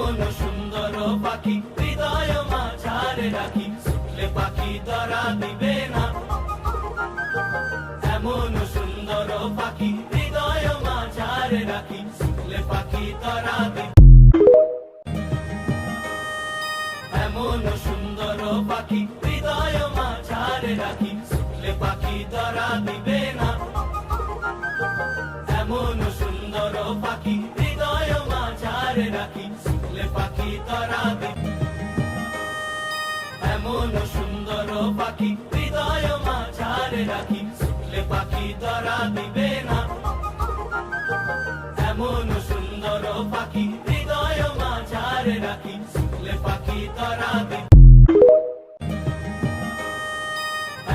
এমন সুন্দর পাখি হৃদয় মাঝারে রাখি, ছুটলে পাখি ধরা দিবে না। এমন সুন্দর পাখি হৃদয় মাঝারে রাখি, ছুটলে পাখি ধরা দিবে। এমন সুন্দর পাখি হৃদয় মাঝারে রাখি, ছুটলে পাখি ধরা দিবে না। এমন সুন্দর পাখি হৃদয় মাঝারে রাখি, ছুটলে পাখি ধরা দিবে। এমন সুন্দর পাখি হৃদয় মাঝারে রাখি, ছুটলে পাখি ধরা দিবে না। এমন সুন্দর পাখি হৃদয় মাঝারে রাখি, ছুটলে পাখি ধরা দিবে।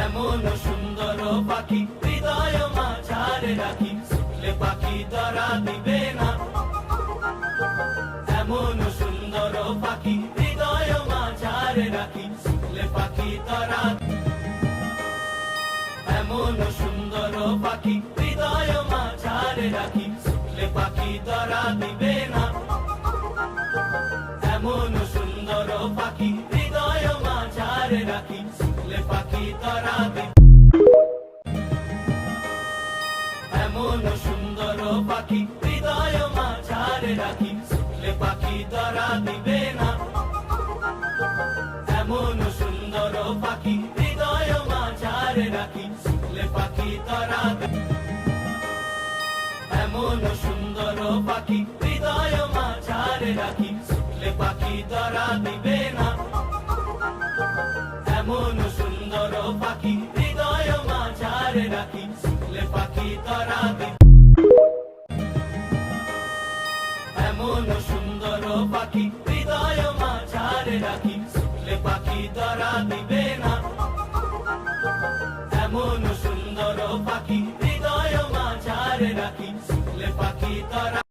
এমন সুন্দর পাখি হৃদয় মাঝারে রাখি, ছুটলে পাখি ধরা দিবে না। এমন সুন্দর পাখি হৃদয় মাঝারে রাখি, ছুটলে পাখি ধরা। এমন সুন্দর পাখি হৃদয় মাঝারে রাখি, ছুটলে পাখি ধরা দিবে না। এমন সুন্দর পাখি হৃদয় মাঝারে রাখি, ছুটলে পাখি ধরা দিবে। এমন সুন্দর পাখি হৃদয় মাঝারে রাখি, ছুটলে পাখি ধরা দিবে না। এমন সুন্দর পাখি হৃদয় মাঝারে রাখি, ছুটলে পাখি ধরা দিবে। এমন সুন্দর পাখি হৃদয় মাঝারে রাখি, ছুটলে পাখি ধরা দিবে না। এমন সুন্দর পাখি হৃদয় মাঝারে রাখি, ছুটলে পাখি ধরা দিবে। এমন সুন্দর পাখি হৃদয় মাঝারে রাখি, ছুটলে পাখি ধরা দিবে না। এমন সুন্দর পাখি